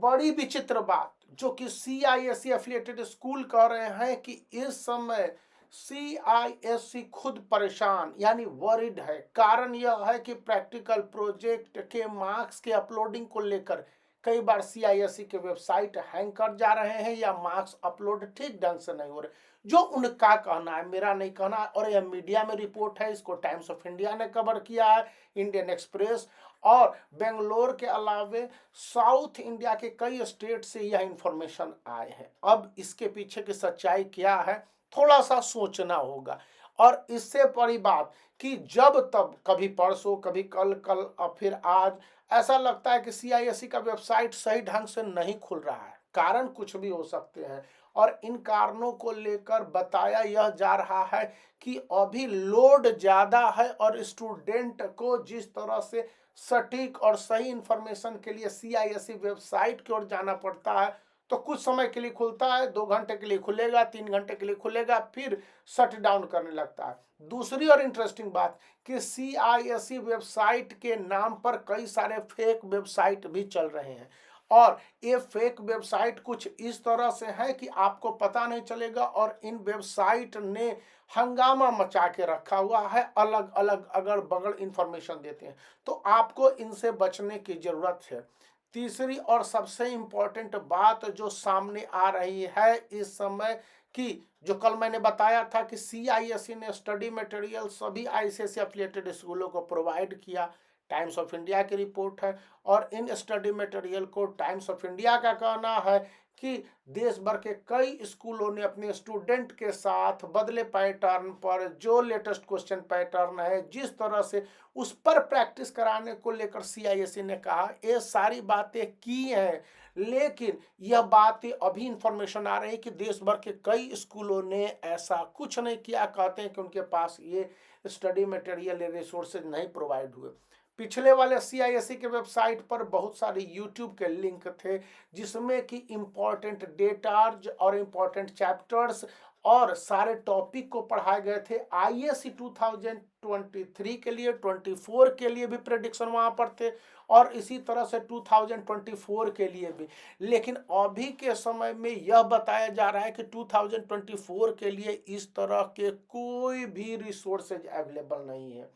बड़ी विचित्र बात जो कि सीआईएससी एफिलिएटेड स्कूल कह रहे हैं कि इस समय सीआईएससी खुद परेशान यानी वरिड है। कारण यह है कि प्रैक्टिकल प्रोजेक्ट के मार्क्स के अपलोडिंग को लेकर कई बार सीआईएससी के वेबसाइट हैंग कर जा रहे हैं या मार्क्स अपलोड ठीक ढंग से नहीं हो रहे। जो उनका कहना है, मेरा नहीं कहना। और यह मीडिया में रिपोर्ट है, इसको टाइम्स ऑफ इंडिया ने कवर किया है, इंडियन एक्सप्रेस और बेंगलोर के अलावे साउथ इंडिया के कई स्टेट से यह इंफॉर्मेशन आए हैं। अब इसके पीछे की सच्चाई क्या है, थोड़ा सा सोचना होगा। और इससे बड़ी बात कि जब तब कभी परसों कभी कल कल और फिर आज ऐसा लगता है कि सीआईएससी का वेबसाइट सही ढंग से नहीं खुल रहा है। कारण कुछ भी हो सकते हैं और इन कारणों को लेकर बताया यह जा रहा है कि अभी लोड ज्यादा है और स्टूडेंट को जिस तरह से सटीक और सही इंफॉर्मेशन के लिए सीआईएससी वेबसाइट की ओर जाना पड़ता है, तो कुछ समय के लिए खुलता है, 2 घंटे के लिए खुलेगा, 3 घंटे के लिए खुलेगा, फिर शट डाउन करने लगता है। दूसरी और इंटरेस्टिंग बात कि सीआईएससी वेबसाइट के नाम पर कई सारे फेक वेबसाइट भी चल रहे हैं और ये फेक वेबसाइट कुछ इस तरह से है कि आपको पता नहीं चलेगा और इन वेबसाइट ने हंगामा मचा के रखा हुआ है, अलग अलग अगल बगल इंफॉर्मेशन देते हैं। तो आपको इनसे बचने की जरूरत है। तीसरी और सबसे इंपॉर्टेंट बात जो सामने आ रही है इस समय कि जो कल मैंने बताया था कि सीआईएससी ने स्टडी मटेरियल सभी आईसीएसई एफिलिएटेड स्कूलों को प्रोवाइड किया, टाइम्स ऑफ इंडिया की रिपोर्ट है। और इन स्टडी मटेरियल को टाइम्स ऑफ इंडिया का कहना है कि देश भर के कई स्कूलों ने अपने स्टूडेंट के साथ बदले पैटर्न पर जो लेटेस्ट क्वेश्चन पैटर्न है जिस तरह से उस पर प्रैक्टिस कराने को लेकर सीआईएससी ने कहा, ये सारी बातें की हैं। लेकिन यह बातें अभी इंफॉर्मेशन आ रही है कि देश भर के कई स्कूलों ने ऐसा कुछ नहीं किया, कहते हैं कि उनके पास ये स्टडी मटेरियल रिसोर्सेज नहीं प्रोवाइड हुए। पिछले वाले सीआईएससी के वेबसाइट पर बहुत सारे यूट्यूब के लिंक थे जिसमें कि इम्पोर्टेंट डेटाज और इम्पोर्टेंट चैप्टर्स और सारे टॉपिक को पढ़ाए गए थे। आईएससी 2023 के लिए, 24 के लिए भी प्रेडिक्शन वहां पर थे और इसी तरह से 2024 के लिए भी। लेकिन अभी के समय में यह बताया जा रहा है कि 2024 के लिए इस तरह के कोई भी रिसोर्सेज अवेलेबल नहीं है।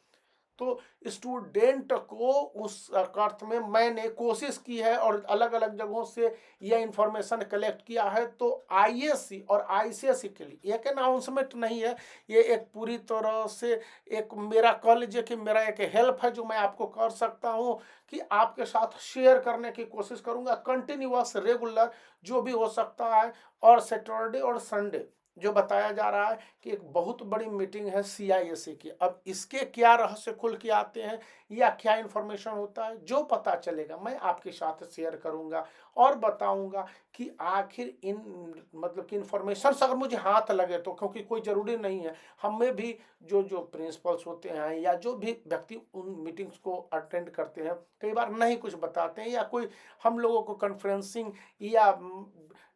तो स्टूडेंट को उस अर्थ में मैंने कोशिश की है और अलग अलग जगहों से यह इंफॉर्मेशन कलेक्ट किया है। तो आईएससी और आईसीएसई के लिए एक अनाउंसमेंट नहीं है, ये एक पूरी तरह से एक मेरा कह लीजिए कि मेरा एक हेल्प है जो मैं आपको कर सकता हूँ कि आपके साथ शेयर करने की कोशिश करूँगा कंटिन्यूअस रेगुलर जो भी हो सकता है। और सैटरडे और संडे जो बताया जा रहा है कि एक बहुत बड़ी मीटिंग है सीआईएससी की। अब इसके क्या रहस्य खुल के आते हैं या क्या इंफॉर्मेशन होता है, जो पता चलेगा मैं आपके साथ शेयर करूंगा और बताऊंगा कि आखिर इन मतलब कि इंफॉर्मेशन अगर मुझे हाथ लगे तो, क्योंकि कोई जरूरी नहीं है। हमें भी जो जो प्रिंसिपल्स होते हैं या जो भी व्यक्ति उन मीटिंग्स को अटेंड करते हैं कई बार नहीं कुछ बताते हैं या कोई हम लोगों को कॉन्फ्रेंसिंग या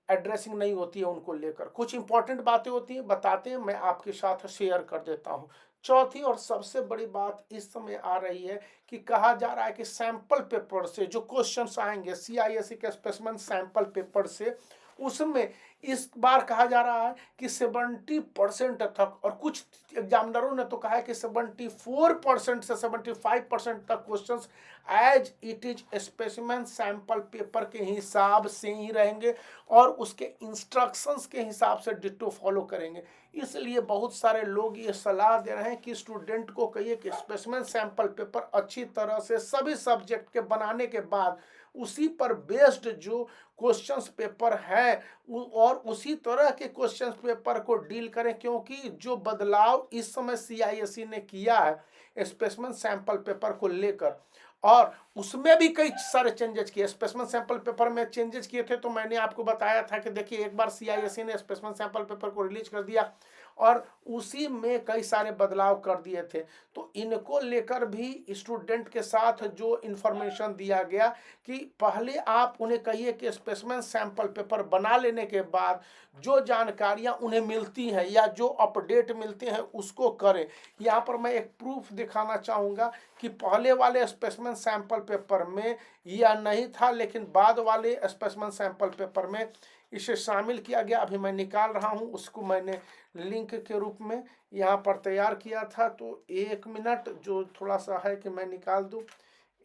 एड्रेसिंग नहीं होती है, उनको लेकर कुछ इंपॉर्टेंट बातें होती हैं, बताते हैं, मैं आपके साथ शेयर कर देता हूं। चौथी और सबसे बड़ी बात इस समय आ रही है कि कहा जा रहा है कि सैंपल पेपर से जो क्वेश्चंस आएंगे सीआईएससी के स्पेसिमेन सैंपल पेपर से, उसमें इस बार कहा जा रहा है कि 70% तक, और कुछ एग्जामिनरों ने तो कहा है कि 74% से 75% तक questions as it is specimen sample paper के हिसाब से ही रहेंगे और उसके इंस्ट्रक्शंस के हिसाब से डिट्टो फॉलो करेंगे। इसलिए बहुत सारे लोग ये सलाह दे रहे हैं कि स्टूडेंट को कहिए कि स्पेसिमेन सैंपल पेपर अच्छी तरह से सभी सब्जेक्ट के बनाने के बाद उसी पर बेस्ड जो क्वेश्चंस पेपर है और उसी तरह के क्वेश्चंस पेपर को डील करें, क्योंकि जो बदलाव इस समय सीआईएससी ने किया है स्पेसिमेन सैंपल पेपर को लेकर और उसमें भी कई सारे चेंजेस किए। स्पेसिमेन सैंपल पेपर में चेंजेस किए थे तो मैंने आपको बताया था कि देखिए एक बार सीआईएससी ने स्पेसिमेन सैंपल पेपर को रिलीज कर दिया और उसी में कई सारे बदलाव कर दिए थे। तो इनको लेकर भी स्टूडेंट के साथ जो इंफॉर्मेशन दिया गया कि पहले आप उन्हें कहिए कि स्पेसिमेन सैंपल पेपर बना लेने के बाद जो जानकारियां उन्हें मिलती हैं या जो अपडेट मिलते हैं उसको करें। यहाँ पर मैं एक प्रूफ दिखाना चाहूँगा कि पहले वाले स्पेसिमेन सैंपल पेपर में यह नहीं था, लेकिन बाद वाले स्पेसिमेन सैंपल पेपर में इसे शामिल किया गया। अभी मैं निकाल रहा हूं, उसको मैंने लिंक के रूप में यहाँ पर तैयार किया था। तो 1 मिनट जो थोड़ा सा है कि मैं निकाल दूं।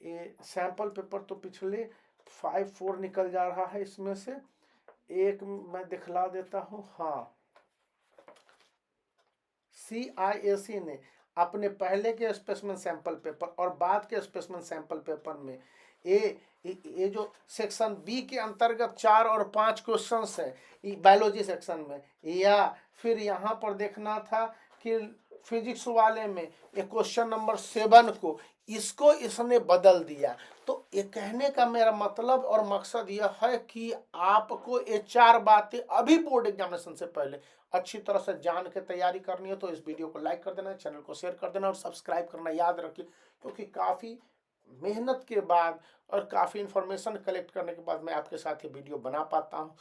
ये सैंपल पेपर तो पिछले 5-4 निकल जा रहा है, इसमें से एक मैं दिखला देता हूँ। हाँ, CIAC ने अपने पहले के स्पेसिमेन सैंपल पेपर और बाद के स्पेसिमेन सैंपल पेपर में ये जो सेक्शन बी के अंतर्गत 4 और 5 क्वेश्चंस है बायोलॉजी सेक्शन में, या फिर यहाँ पर देखना था कि फिजिक्स वाले में ये क्वेश्चन नंबर 7 को इसको इसने बदल दिया। तो ये कहने का मेरा मतलब और मकसद यह है कि आपको ये 4 बातें अभी बोर्ड एग्जामिनेशन से पहले अच्छी तरह से जान के तैयारी करनी है। तो इस वीडियो को लाइक कर देना, चैनल को शेयर कर देना और सब्सक्राइब करना याद रखिए, क्योंकि काफ़ी मेहनत के बाद और काफ़ी इन्फॉर्मेशन कलेक्ट करने के बाद मैं आपके साथ ये वीडियो बना पाता हूँ।